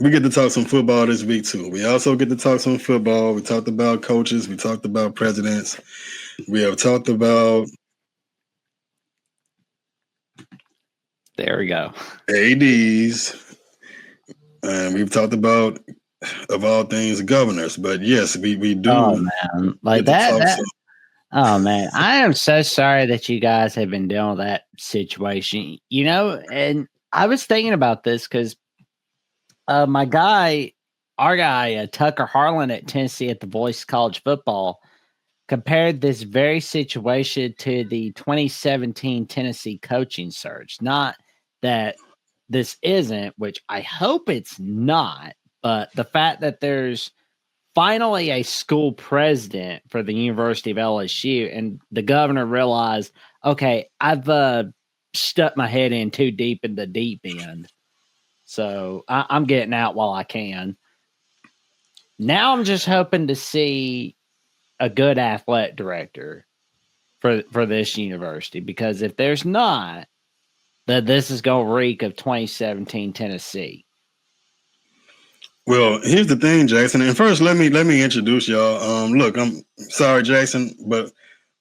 we get to talk some football this week too. We also get to talk some football. We talked about coaches. We talked about presidents. We have talked about there we go. ADs, and we've talked about, of all things, governors. But yes, we do. Oh man, like that. Oh man, I am so sorry that you guys have been dealing with that situation. And I was thinking about this because our guy, Tucker Harlan at Tennessee at the Voice of College Football, compared this very situation to the 2017 Tennessee coaching search. Not that this isn't, which I hope it's not, but the fact that there's finally a school president for the University of LSU, and the governor realized, okay, I've stuck my head in too deep in the deep end. So I'm getting out while I can. Now I'm just hoping to see a good athletic director for this university, because if there's not, then this is going to reek of 2017 Tennessee. Well, here's the thing, Jackson. And first, let me introduce y'all. Look, I'm sorry, Jackson, but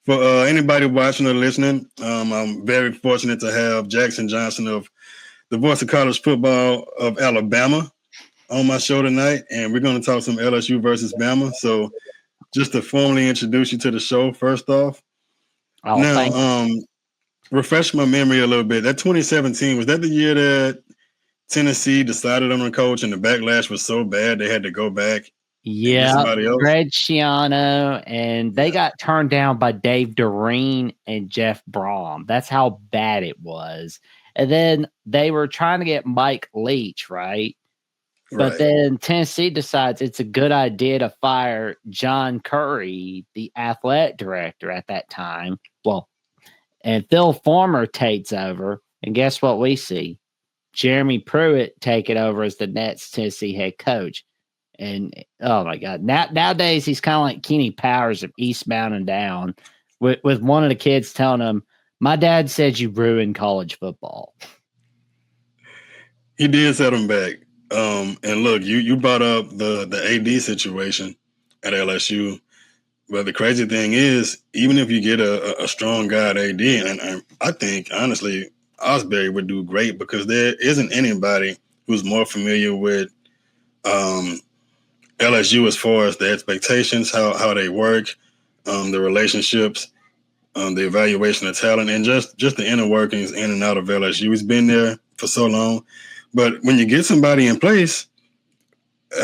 for anybody watching or listening, I'm very fortunate to have Jackson Johnson of the Voice of College Football of Alabama on my show tonight, and we're going to talk some LSU versus Bama. So, just to formally introduce you to the show, first off. Refresh my memory a little bit. That 2017, was that the year that Tennessee decided on a coach and the backlash was so bad they had to go back? Yeah, Greg Schiano, and they got turned down by Dave Doreen and Jeff Brom. That's how bad it was. And then they were trying to get Mike Leach, right? But then Tennessee decides it's a good idea to fire John Curry, the athletic director at that time. Well, and Phil Former takes over. And guess what we see? Jeremy Pruitt take it over as the next Tennessee head coach. And oh my God, nowadays he's kind of like Kenny Powers of Eastbound and Down, with one of the kids telling him, "My dad said you ruined college football." He did set him back. And look, you brought up the AD situation at LSU. But the crazy thing is, even if you get a strong guy at AD, and I think honestly Osbury would do great, because there isn't anybody who's more familiar with LSU as far as the expectations, how they work, the relationships, the evaluation of talent, and just the inner workings in and out of LSU. He's been there for so long. But when you get somebody in place,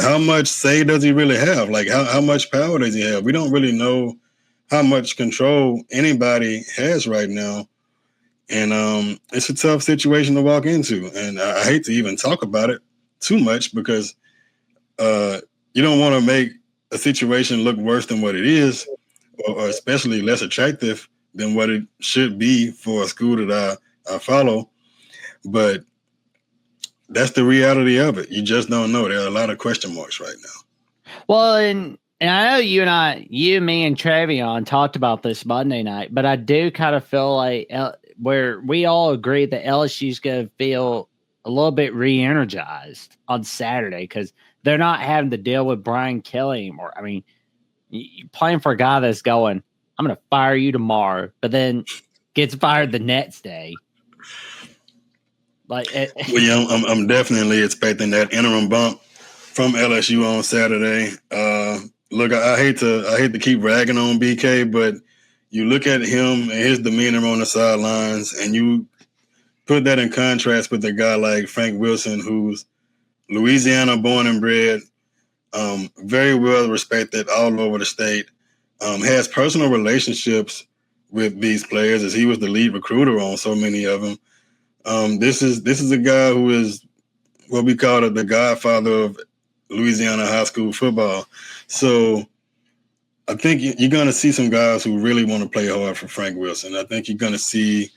how much say does he really have? Like, how much power does he have? We don't really know how much control anybody has right now. And it's a tough situation to walk into. And I hate to even talk about it too much, because you don't want to make a situation look worse than what it is, or especially less attractive than what it should be for a school that I follow. But that's the reality of it. You just don't know. There are a lot of question marks right now. Well, and I know you, me, and Travion talked about this Monday night, but I do kind of feel like where we all agree that LSU's going to feel a little bit re-energized on Saturday, because they're not having to deal with Brian Kelly anymore. I mean, you're playing for a guy that's going, "I'm going to fire you tomorrow," but then gets fired the next day. Well, yeah, I'm definitely expecting that interim bump from LSU on Saturday. Look, I hate to keep ragging on BK, but you look at him and his demeanor on the sidelines, and you put that in contrast with a guy like Frank Wilson, who's Louisiana born and bred, very well respected all over the state, has personal relationships with these players, as he was the lead recruiter on so many of them. This is a guy who is what we call the godfather of Louisiana high school football. So I think you're going to see some guys who really want to play hard for Frank Wilson. I think you're going to see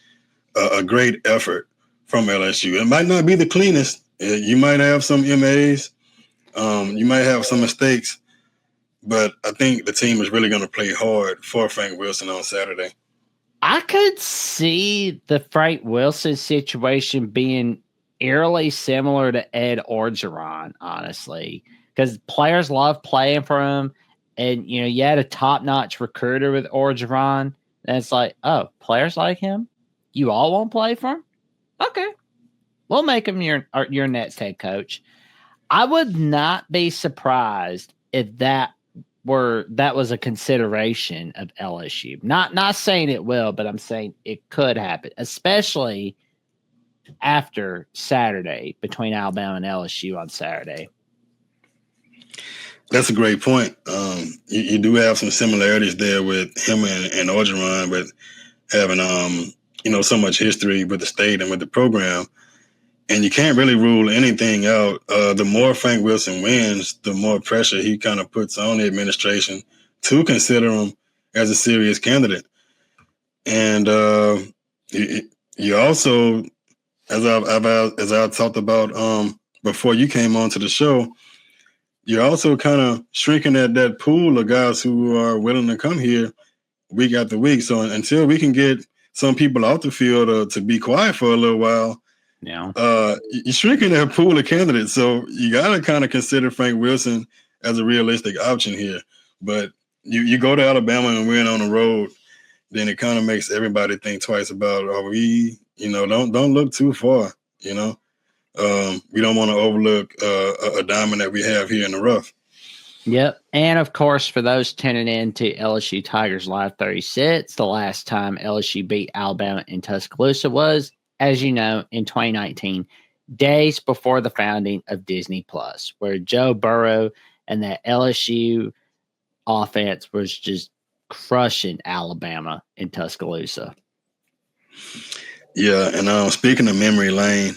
a great effort from LSU. It might not be the cleanest. You might have some MAs. You might have some mistakes. But I think the team is really going to play hard for Frank Wilson on Saturday. I could see the Frank Wilson situation being eerily similar to Ed Orgeron, honestly, because players love playing for him. And, you had a top-notch recruiter with Orgeron. And it's like, oh, players like him? You all won't play for him? Okay. We'll make him your next head coach. I would not be surprised if that was a consideration of LSU. Not saying it will, but I'm saying it could happen, especially after Saturday between Alabama and LSU on Saturday. That's a great point. You do have some similarities there with him and Orgeron, but having so much history with the state and with the program. And you can't really rule anything out. The more Frank Wilson wins, the more pressure he kind of puts on the administration to consider him as a serious candidate. And you also, as I talked about before you came onto the show, you're also kind of shrinking that pool of guys who are willing to come here week after week. So until we can get some people off the field to be quiet for a little while, you're shrinking that pool of candidates. So you got to kind of consider Frank Wilson as a realistic option here. But you go to Alabama and win on the road, then it kind of makes everybody think twice about, are we, don't look too far, we don't want to overlook a diamond that we have here in the rough. Yep. And of course, for those tuning in to LSU Tigers Live 36, the last time LSU beat Alabama in Tuscaloosa was, as you know, in 2019, days before the founding of Disney Plus, where Joe Burrow and that LSU offense was just crushing Alabama in Tuscaloosa. Yeah, and speaking of memory lane,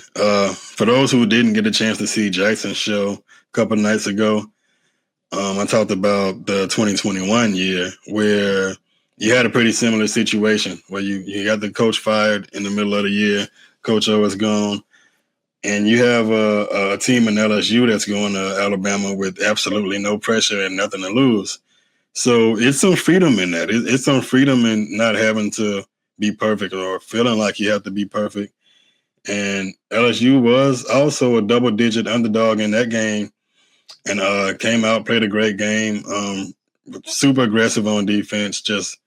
for those who didn't get a chance to see Jackson's show a couple of nights ago, I talked about the 2021 year where you had a pretty similar situation where you got the coach fired in the middle of the year, Coach O is gone, and you have a team in LSU that's going to Alabama with absolutely no pressure and nothing to lose. So it's some freedom in that. It's some freedom in not having to be perfect or feeling like you have to be perfect. And LSU was also a double-digit underdog in that game and came out, played a great game, super aggressive on defense, just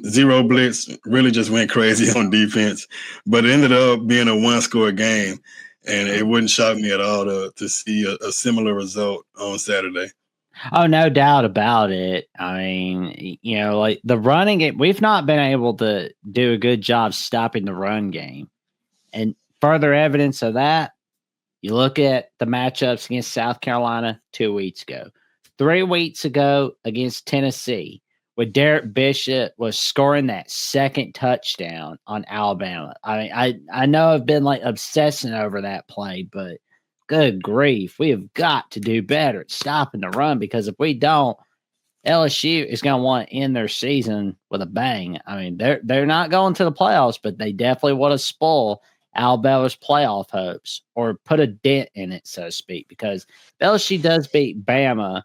zero blitz, really just went crazy on defense. But it ended up being a one-score game, and it wouldn't shock me at all to see a similar result on Saturday. Oh, no doubt about it. I mean, like the running game, we've not been able to do a good job stopping the run game. And further evidence of that, you look at the matchups against South Carolina 2 weeks ago, 3 weeks ago against Tennessee, where Derek Bishop was scoring that second touchdown on Alabama. I mean, I know I've been like obsessing over that play, but good grief, we have got to do better at stopping the run, because if we don't, LSU is going to want to end their season with a bang. I mean, they're not going to the playoffs, but they definitely want to spoil Alabama's playoff hopes or put a dent in it, so to speak, because if LSU does beat Bama,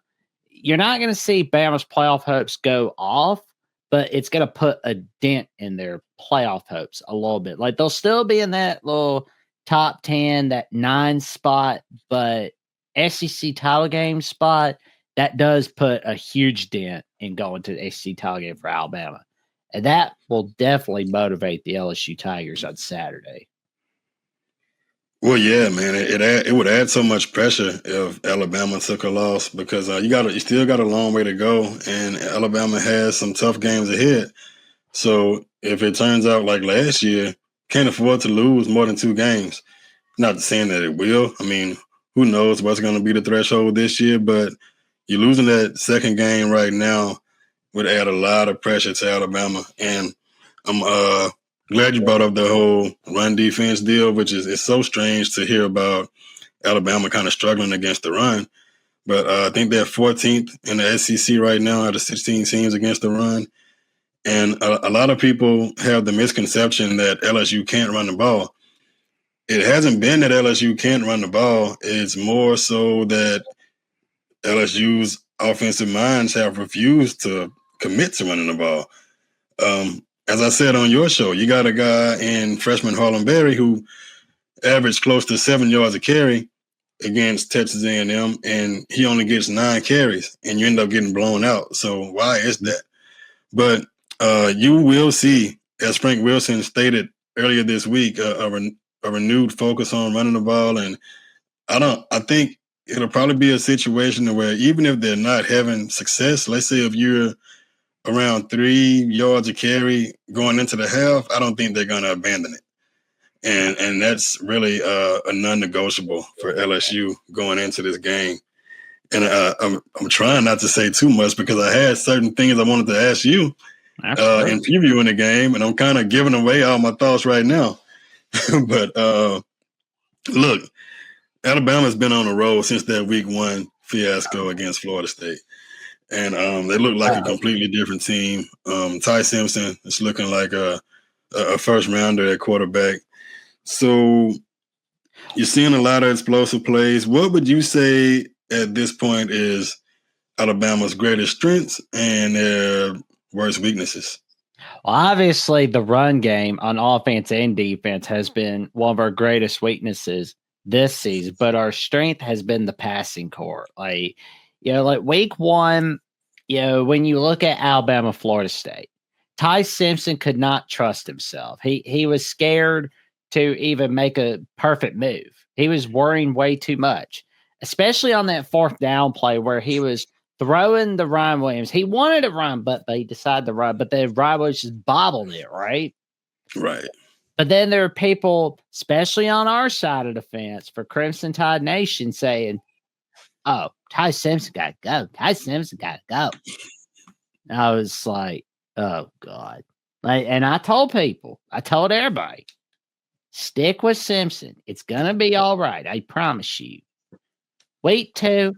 you're not going to see Bama's playoff hopes go off, but it's going to put a dent in their playoff hopes a little bit. Like, they'll still be in that little top 10, that 9 spot, but SEC title game spot, that does put a huge dent in going to the SEC title game for Alabama. And that will definitely motivate the LSU Tigers on Saturday. Well, yeah, man, it would add so much pressure if Alabama took a loss, because you still got a long way to go, and Alabama has some tough games ahead. So if it turns out like last year, can't afford to lose more than 2 games. Not saying that it will. I mean, who knows what's going to be the threshold this year, but you're losing that second game right now would add a lot of pressure to Alabama. And I'm glad you brought up the whole run defense deal, which is it's so strange to hear about Alabama kind of struggling against the run. But I think they're 14th in the SEC right now out of 16 teams against the run. And a lot of people have the misconception that LSU can't run the ball. It hasn't been that LSU can't run the ball. It's more so that LSU's offensive minds have refused to commit to running the ball. As I said on your show, you got a guy in freshman Harlem Berry who averaged close to 7 yards a carry against Texas A&M, and he only gets 9 carries, and you end up getting blown out. So why is that? But you will see, as Frank Wilson stated earlier this week, a renewed focus on running the ball. And I think it'll probably be a situation where even if they're not having success, let's say if you're around 3 yards a carry going into the half, I don't think they're going to abandon it. And that's really a non-negotiable for LSU going into this game. And I'm trying not to say too much because I had certain things I wanted to ask you in previewing the game, and I'm kind of giving away all my thoughts right now. But look, Alabama's been on a roll since that Week 1 fiasco against Florida State. And they look like a completely different team. Ty Simpson is looking like a first rounder at quarterback. So you're seeing a lot of explosive plays. What would you say at this point is Alabama's greatest strengths and their worst weaknesses? Well, obviously, the run game on offense and defense has been one of our greatest weaknesses this season, but our strength has been the passing core. Like Week 1, when you look at Alabama, Florida State, Ty Simpson could not trust himself. He was scared to even make a perfect move. He was worrying way too much, especially on that 4th down play where he was throwing the Ryan Williams. He wanted to run, but he decided to run. But then Ryan Williams just bobbled it, right? Right. But then there are people, especially on our side of the fence for Crimson Tide Nation, saying, "Oh, Ty Simpson got to go. Ty Simpson got to go." And I was like, "Oh God!" And I told everybody, stick with Simpson. It's gonna be all right. I promise you. Week 2,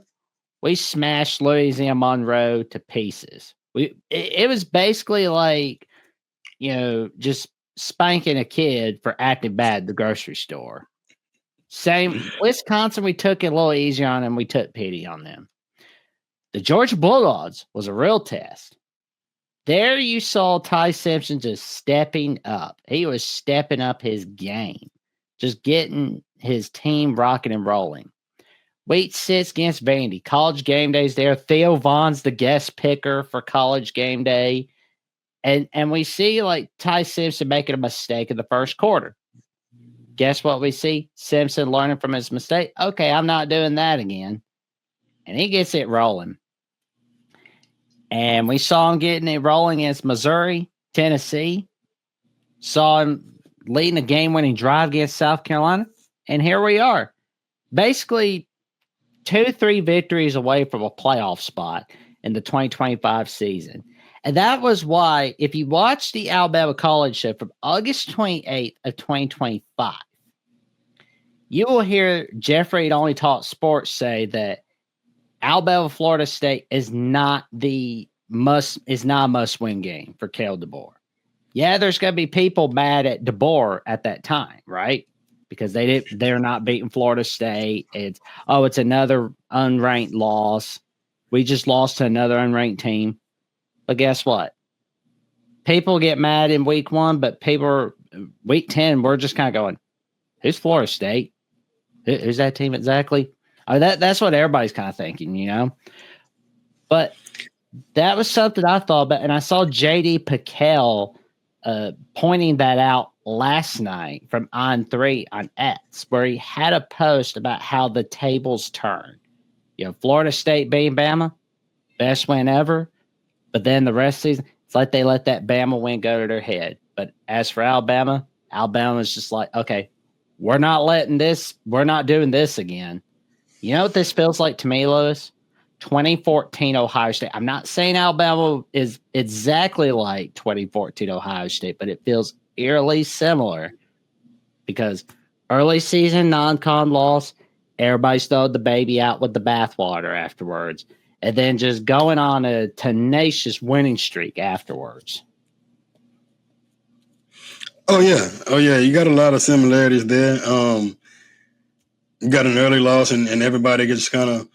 we smashed Louisiana Monroe to pieces. It was basically like, just spanking a kid for acting bad at the grocery store. Same Wisconsin, we took it a little easier on them. We took pity on them. The Georgia Bulldogs was a real test. There you saw Ty Simpson just stepping up. He was stepping up his game, just getting his team rocking and rolling. Week 6 against Vandy. College Game Day's there. Theo Vaughn's the guest picker for College Game Day. And we see like Ty Simpson making a mistake in the first quarter. Guess what we see? Simpson learning from his mistake. Okay, I'm not doing that again. And he gets it rolling. And we saw him getting it rolling against Missouri, Tennessee. Saw him leading a game-winning drive against South Carolina. And here we are. Basically, 2-3 victories away from a playoff spot in the 2025 season. And that was why, if you watch the Alabama College Show from August 28th of 2025, you will hear Jeffrey at Only Talk Sports say that Alabama Florida State is not a must-win game for Cale DeBoer. Yeah, there's going to be people mad at DeBoer at that time, right? Because they're not beating Florida State. It's another unranked loss. We just lost to another unranked team. But guess what? People get mad in week 1, but week 10, we're just kind of going, who's Florida State? Who's that team exactly? That's what everybody's kind of thinking, But that was something I thought about, and I saw J.D. Piquel pointing that out last night from On3 on X, where he had a post about how the tables turn. Florida State beating Bama, best win ever. But then the rest of the season, it's like they let that Bama win go to their head. But as for Alabama's just like, okay, we're not doing this again. You know what this feels like to me, Lewis? 2014 Ohio State. I'm not saying Alabama is exactly like 2014 Ohio State, but it feels eerily similar because early season non-con loss, everybody's throwing the baby out with the bathwater afterwards, and then just going on a tenacious winning streak afterwards. Oh yeah. You got a lot of similarities there. You got an early loss, and everybody gets kind of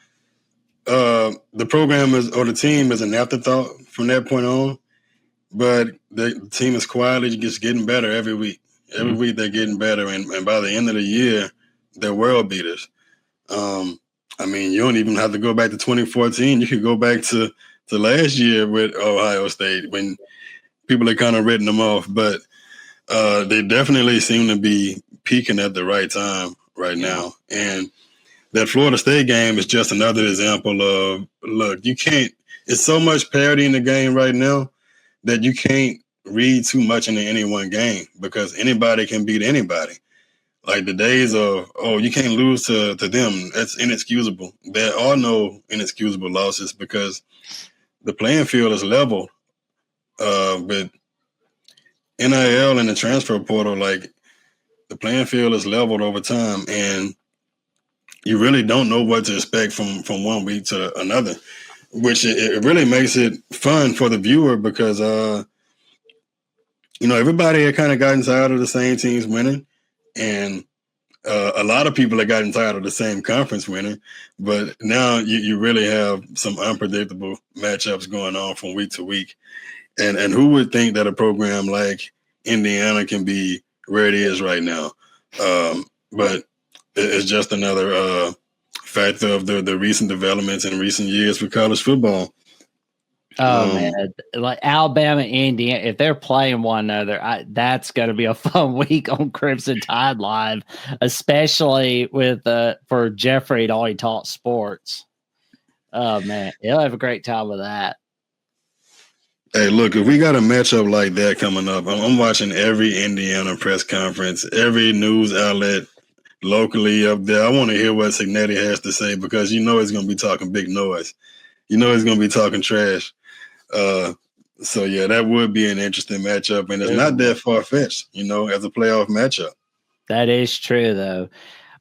the program the team is an afterthought from that point on. But the team is quietly just getting better every week. Every week they're getting better, and by the end of the year, they're world beaters. I mean, you don't even have to go back to 2014. You could go back to last year with Ohio State when people are kind of written them off, but they definitely seem to be peaking at the right time right now. And that Florida State game is just another example of, look, you can't, it's so much parity in the game right now that you can't read too much into any one game because anybody can beat anybody. Like the days of, you can't lose to them, that's inexcusable. There are no inexcusable losses because the playing field is level. With NIL and the transfer portal, like the playing field is leveled over time, and you really don't know what to expect from 1 week to another, which it really makes it fun for the viewer because everybody had kind of gotten tired of the same teams winning, and a lot of people have gotten tired of the same conference winning. But now you really have some unpredictable matchups going on from week to week, and who would think that a program like Indiana can be where it is right now? But it's just another factor of the recent developments in recent years for college football. Oh man, like Alabama, Indiana, if they're playing one another, that's going to be a fun week on Crimson Tide Live, especially with for Jeffrey to only talk sports. Oh man, he'll have a great time with that. Hey, look, if we got a matchup like that coming up, I'm watching every Indiana press conference, every news outlet locally up there. I want to hear what Signetti has to say because he's going to be talking big noise. He's going to be talking trash. So yeah, that would be an interesting matchup, and it's not that far fetched, as a playoff matchup. That is true, though.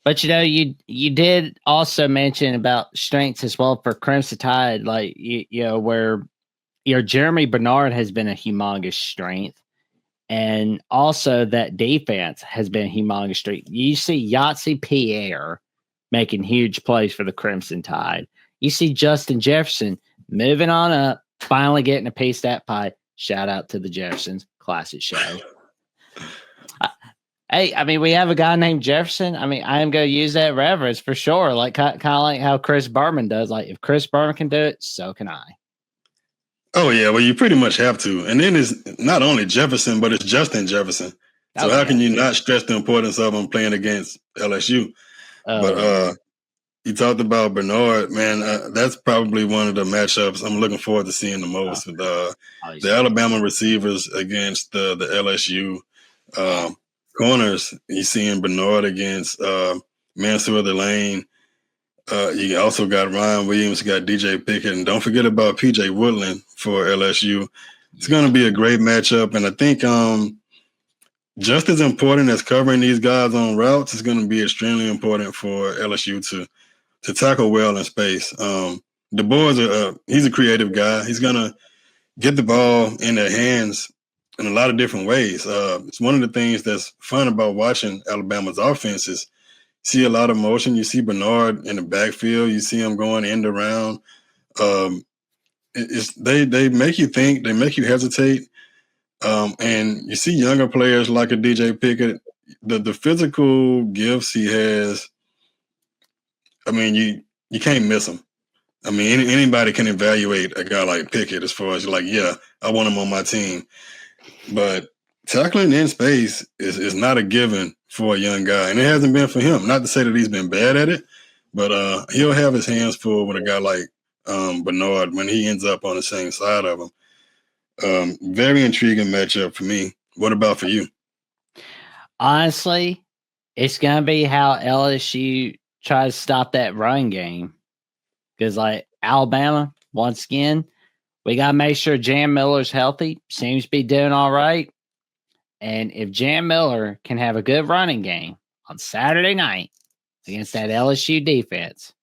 But you did also mention about strengths as well for Crimson Tide, like where your Jeremy Bernard has been a humongous strength, and also that defense has been a humongous strength. You see Yahtzee Pierre making huge plays for the Crimson Tide. You see Justin Jefferson moving on up, finally getting a piece of that pie. Shout out to the Jeffersons, classic show. Hey, I mean, we have a guy named Jefferson. I mean, I am going to use that reference for sure. Like kind of like how Chris Berman does. Like if Chris Berman can do it, so can I. Oh yeah, well you pretty much have to. And then it's not only Jefferson, but it's Justin Jefferson. So how can you not stress the importance of him playing against LSU? But you talked about Bernard, man. That's probably one of the matchups I'm looking forward to seeing the most with the Alabama receivers against the LSU corners. You seeing Bernard against Mansour Delane. You also got Ryan Williams, you got DJ Pickett, and don't forget about PJ Woodland for LSU. It's going to be a great matchup, and I think just as important as covering these guys on routes is going to be extremely important for LSU to tackle well in space. The boys he's a creative guy. He's going to get the ball in their hands in a lot of different ways. It's one of the things that's fun about watching Alabama's offense is see a lot of motion. You see Bernard in the backfield. You see him going end around. They make you think. They make you hesitate. And you see younger players like a DJ Pickett. The physical gifts he has. I mean, you can't miss him. I mean, anybody can evaluate a guy like Pickett as far as like, yeah, I want him on my team. But tackling in space is not a given for a young guy, and it hasn't been for him. Not to say that he's been bad at it, but he'll have his hands full with a guy like Bernard when he ends up on the same side of him. Very intriguing matchup for me. What about for you? Honestly, it's going to be how LSU tries to stop that run game. Because, like, Alabama, once again, we got to make sure Jam Miller's healthy. Seems to be doing all right. And if Jam Miller can have a good running game on Saturday night against that LSU defense,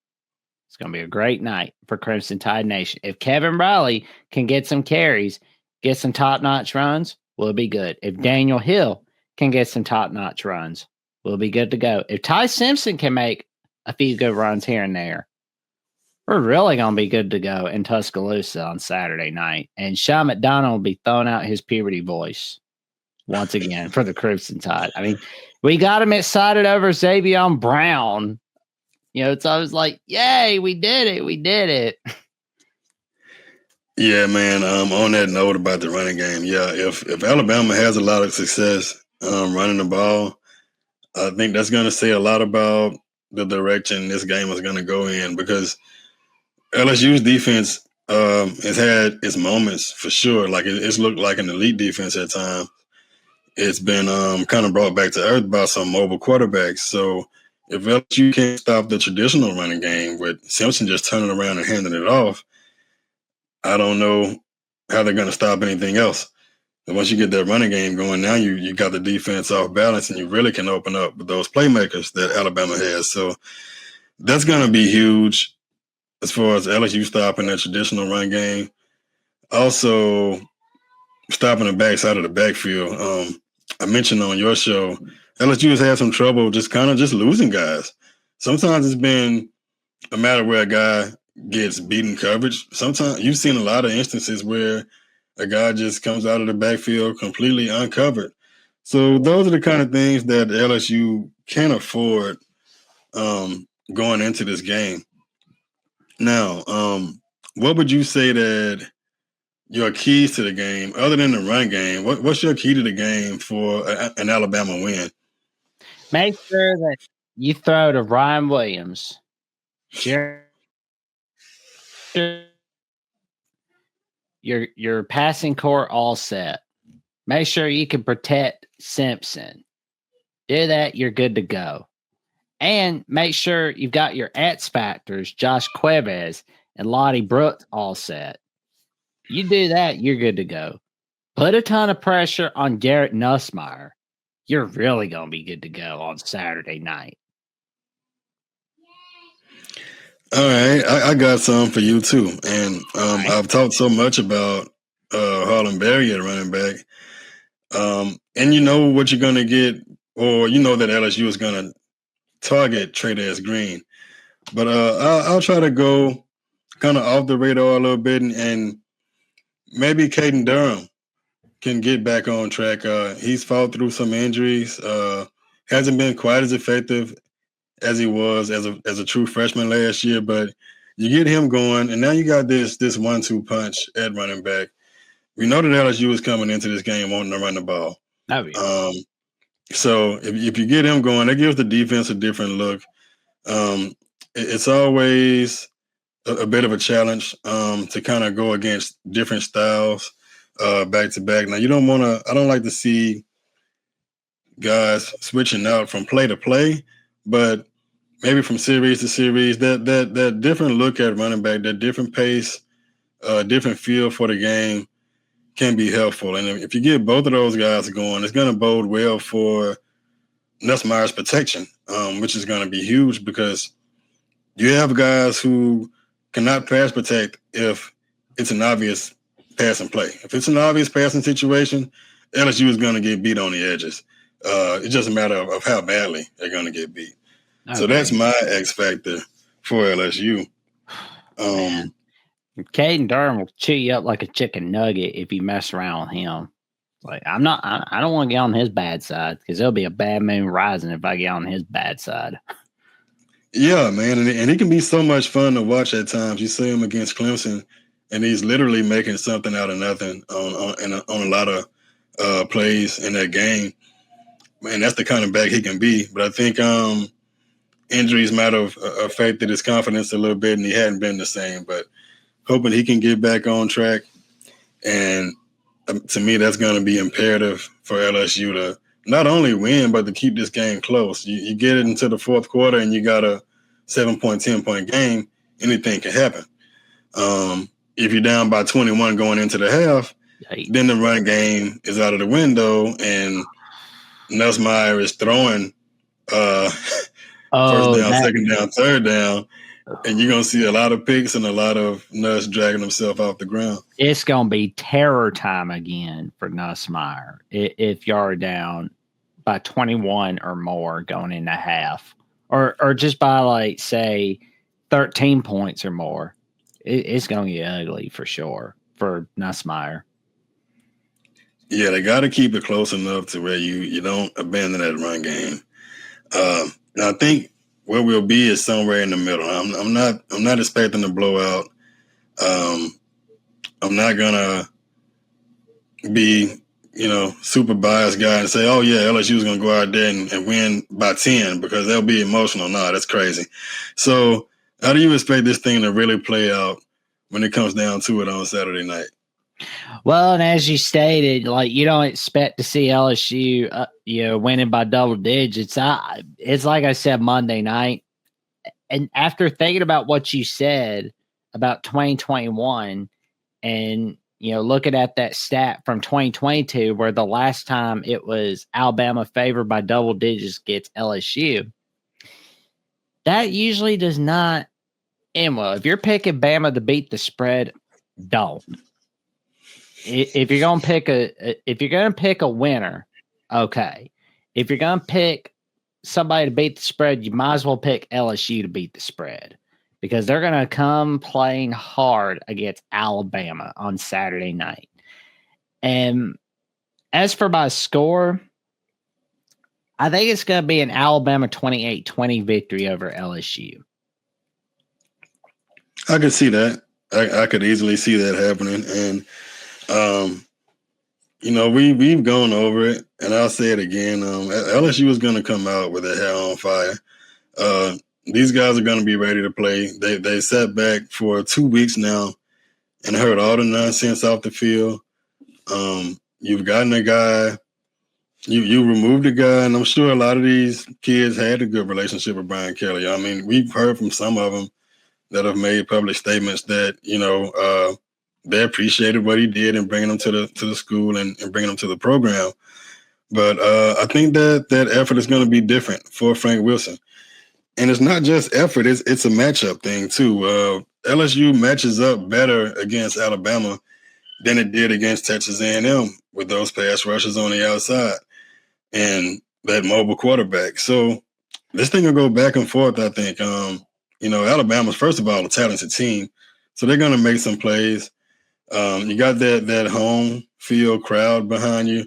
it's going to be a great night for Crimson Tide Nation. If Kevin Riley can get some carries, get some top-notch runs, we'll be good. If Daniel Hill can get some top-notch runs, we'll be good to go. If Ty Simpson can make a few good runs here and there, we're really going to be good to go in Tuscaloosa on Saturday night. And Sean McDonald will be throwing out his puberty voice. once again for the Crimson Tide. I mean, we got him excited over Xavier Brown. It's always like, yay, we did it. We did it. Yeah, man. On that note about the running game, yeah, if Alabama has a lot of success running the ball, I think that's going to say a lot about the direction this game is going to go in, because LSU's defense has had its moments for sure. Like it's looked like an elite defense at times. It's been kind of brought back to earth by some mobile quarterbacks. So if LSU can't stop the traditional running game with Simpson just turning around and handing it off, I don't know how they're going to stop anything else. And once you get that running game going, now you got the defense off balance, and you really can open up with those playmakers that Alabama has. So that's going to be huge as far as LSU stopping that traditional run game. Also, stopping the backside of the backfield. I mentioned on your show, LSU has had some trouble just losing guys. Sometimes it's been a matter where a guy gets beaten coverage. Sometimes you've seen a lot of instances where a guy just comes out of the backfield completely uncovered. So those are the kind of things that LSU can't afford going into this game. Now, what would you say that your keys to the game, other than the run game, what's your key to the game for an Alabama win? Make sure that you throw to Ryan Williams, your passing core all set. Make sure you can protect Simpson. Do that, you're good to go. And make sure you've got your X factors, Josh Cuevas and Lottie Brooks all set. You do that, you're good to go. Put a ton of pressure on Garrett Nussmeier. You're really going to be good to go on Saturday night. All right, I got some for you too. And right. I've talked so much about Harlan Berry at running back. And you know what you're going to get, or you know that LSU is going to target Trey Green. But I'll try to go kind of off the radar a little bit, and maybe Caden Durham can get back on track. He's fought through some injuries, hasn't been quite as effective as he was as a true freshman last year, but you get him going, and now you got this 1-2 punch at running back. We know that LSU is coming into this game wanting to run the ball. Oh, yeah. So if you get him going, that gives the defense a different look. It's always a bit of a challenge to kind of go against different styles back to back. Now, I don't like to see guys switching out from play to play, but maybe from series to series, that different look at running back, that different pace, different feel for the game can be helpful. And if you get both of those guys going, it's going to bode well for Nussmeier's protection, which is going to be huge, because you have guys who cannot pass protect if it's an obvious passing play. If it's an obvious passing situation, LSU is going to get beat on the edges. It's just a matter of how badly they're going to get beat. Okay. So that's my X factor for LSU. Caden Durham will chew you up like a chicken nugget if you mess around with him. Like I don't want to get on his bad side, because there'll be a bad moon rising if I get on his bad side. Yeah, man, and he can be so much fun to watch at times. You see him against Clemson, and he's literally making something out of nothing on a lot of plays in that game. Man, that's the kind of back he can be. But I think injuries might have affected his confidence a little bit, and he hadn't been the same. But hoping he can get back on track. And to me, that's going to be imperative for LSU to not only win, but to keep this game close. You get it into the fourth quarter and you got a 7-point, 10-point game, anything can happen. If you're down by 21 going into the half, then the run game is out of the window, and Nussmeier is throwing first down, second down, third down, and you're going to see a lot of picks and a lot of Nuss dragging himself off the ground. It's going to be terror time again for Nussmeier if you're down by 21 or more going into half, or just by, like, say, 13 points or more. It's going to get ugly for sure for Nussmeier. Yeah, they got to keep it close enough to where you don't abandon that run game. I think where we'll be is somewhere in the middle. I'm not expecting a blowout. I'm not gonna be super biased guy and say, oh yeah, LSU is gonna go out there and win by 10 because they'll be emotional. No, that's crazy. So how do you expect this thing to really play out when it comes down to it on Saturday night? Well, and as you stated, like you don't expect to see LSU, winning by double digits. It's like I said Monday night, and after thinking about what you said about 2021, and looking at that stat from 2022, where the last time it was Alabama favored by double digits gets LSU, that usually does not end well. If you're picking Bama to beat the spread, don't. If you're gonna pick a winner, okay. If you're gonna pick somebody to beat the spread, you might as well pick LSU to beat the spread because they're gonna come playing hard against Alabama on Saturday night. And as for my score, I think it's gonna be an Alabama 28-20 victory over LSU. I could see that. I could easily see that happening. And we've gone over it, and I'll say it again. LSU is going to come out with their hair on fire. These guys are going to be ready to play. They sat back for 2 weeks now and heard all the nonsense off the field. You've gotten a guy. You removed a guy, and I'm sure a lot of these kids had a good relationship with Brian Kelly. I mean, we've heard from some of them that have made public statements that they appreciated what he did and bringing them to the school and bringing them to the program. But I think that effort is going to be different for Frank Wilson, and it's not just effort; it's a matchup thing too. LSU matches up better against Alabama than it did against Texas A&M with those pass rushers on the outside and that mobile quarterback. So this thing will go back and forth, I think. Alabama's, first of all, a talented team, so they're going to make some plays. You got that home field crowd behind you,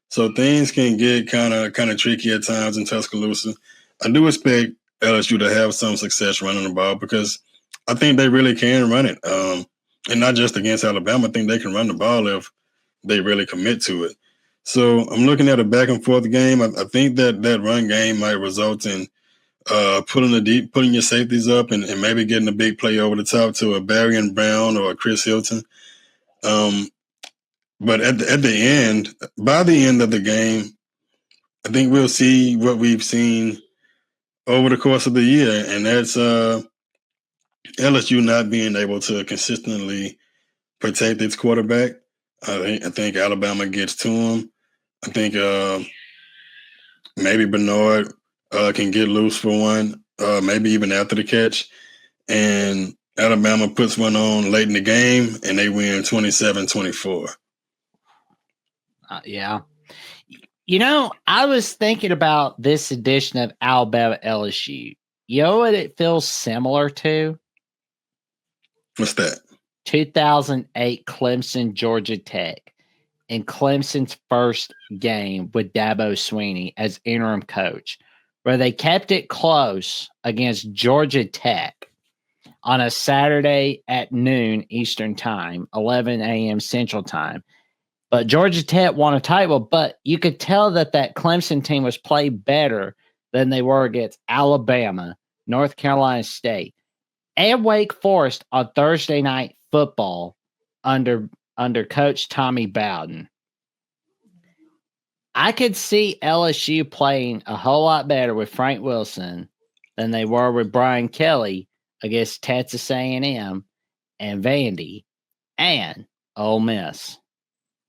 so things can get kind of tricky at times in Tuscaloosa. I do expect LSU to have some success running the ball because I think they really can run it, and not just against Alabama. I think they can run the ball if they really commit to it. So I'm looking at a back and forth game. I think that run game might result in putting your safeties up and maybe getting a big play over the top to a Barry Brown or a Chris Hilton. But at the end, by the end of the game, I think we'll see what we've seen over the course of the year, and that's LSU not being able to consistently protect its quarterback. I think Alabama gets to him. I think maybe Bernard can get loose for one, maybe even after the catch. And Alabama puts one on late in the game, and they win 27-24. Yeah. I was thinking about this edition of Alabama LSU. You know what it feels similar to? What's that? 2008 Clemson, Georgia Tech. In Clemson's first game with Dabo Swinney as interim coach, where they kept it close against Georgia Tech on a Saturday at noon Eastern time, 11 a.m. Central time. But Georgia Tech won a title, but you could tell that Clemson team was played better than they were against Alabama, North Carolina State, and Wake Forest on Thursday night football under Coach Tommy Bowden. I could see LSU playing a whole lot better with Frank Wilson than they were with Brian Kelly against Texas A&M and Vandy and Ole Miss.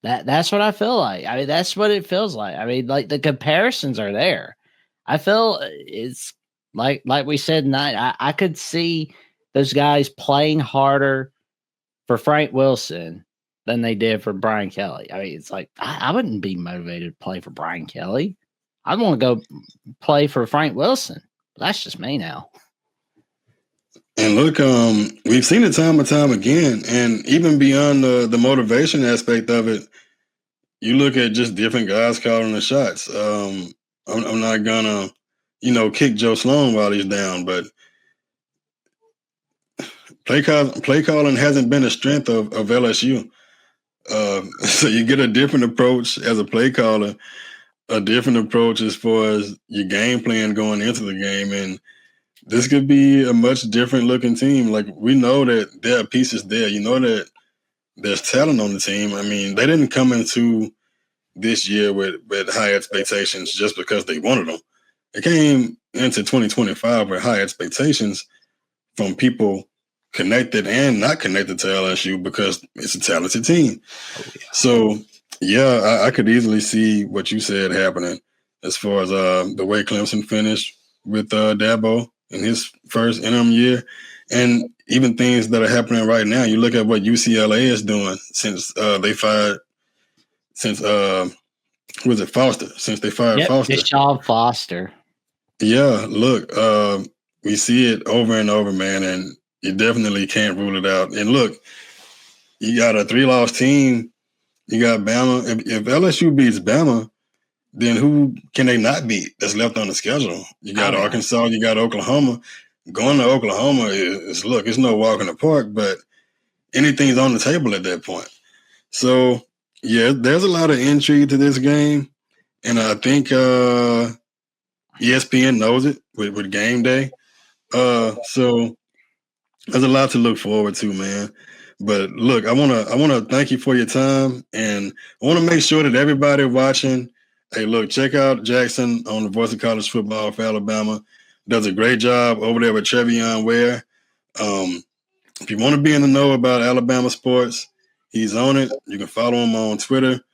That's what I feel like. I mean, that's what it feels like. I mean, like the comparisons are there. I feel it's like we said tonight. I could see those guys playing harder for Frank Wilson than they did for Brian Kelly. I mean, it's like I wouldn't be motivated to play for Brian Kelly. I'd want to go play for Frank Wilson. But that's just me now. And look, we've seen it time and time again, and even beyond the motivation aspect of it, you look at just different guys calling the shots. I'm not gonna, kick Joe Sloan while he's down, but play calling hasn't been a strength of LSU. So you get a different approach as a play caller, a different approach as far as your game plan going into the game, and this could be a much different looking team. Like, we know that there are pieces there. You know that there's talent on the team. I mean, they didn't come into this year with high expectations just because they wanted them. They came into 2025 with high expectations from people connected and not connected to LSU because it's a talented team. Oh, yeah. So, yeah, I could easily see what you said happening as far as the way Clemson finished with Dabo in his first interim year, and even things that are happening right now. You look at what UCLA is doing since they fired, was it Foster? Since they fired Foster. Deshaun Foster. Yeah, look, we see it over and over, man, and you definitely can't rule it out. And look, you got a 3-loss team. You got Bama. If LSU beats Bama, then who can they not beat that's left on the schedule? You got Arkansas, you got Oklahoma. Going to Oklahoma is it's no walk in the park, but anything's on the table at that point. So, yeah, there's a lot of intrigue to this game, and I think ESPN knows it with game day. So there's a lot to look forward to, man. But look, I wanna thank you for your time, and I want to make sure that everybody watching, hey, look, check out Jackson on the Voice of College Football for Alabama. Does a great job over there with Trevion Ware. If you want to be in the know about Alabama sports, he's on it. You can follow him on Twitter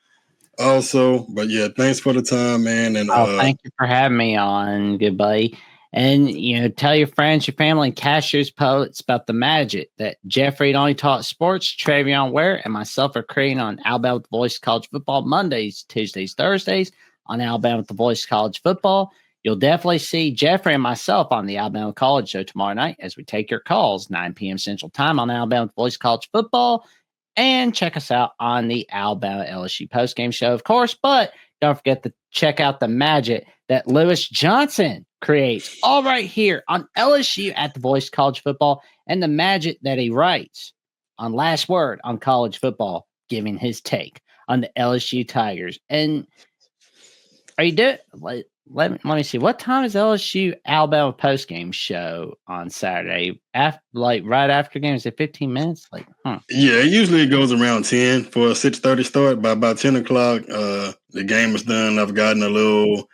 also. But yeah, thanks for the time, man. And thank you for having me on. Goodbye. And, tell your friends, your family, and cashier's poets about the magic that Jeffrey Only Taught Sports, Trevion Ware, and myself are creating on Alabama with the Voice of College Football Mondays, Tuesdays, Thursdays on Alabama with the Voice of College Football. You'll definitely see Jeffrey and myself on the Alabama College Show tomorrow night as we take your calls, 9 p.m. Central Time on Alabama with the Voice of College Football. And check us out on the Alabama LSU postgame show, of course. But don't forget to check out the magic that Lewis Johnson creates all right here on LSU at the Voice of College Football, and the magic that he writes on Last Word on College Football, giving his take on the LSU Tigers. And are you doing? Let me see. What time is LSU Alabama postgame show on Saturday? Right after game? Is it 15 minutes? Yeah, usually it goes around 10 for a 6:30 start. By about 10 o'clock, the game is done. I've gotten a little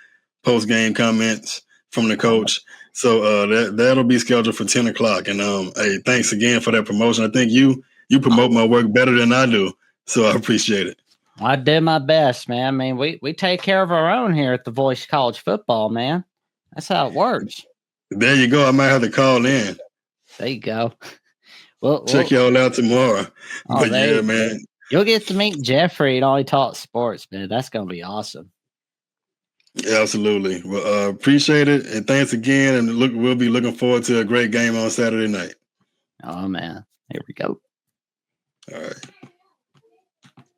post-game comments from the coach. So that'll be scheduled for 10 o'clock. And hey, thanks again for that promotion. I think you promote my work better than I do. So I appreciate it. I did my best, man. I mean, we take care of our own here at the Voice of College Football, man. That's how it works. There you go. I might have to call in. There you go. Check y'all out tomorrow. But yeah, man. You'll get to meet Jeffrey and Only Talk Sports, man. That's going to be awesome. Yeah, absolutely. Well, appreciate it. And thanks again. And we'll be looking forward to a great game on Saturday night. Oh, man. Here we go. All right.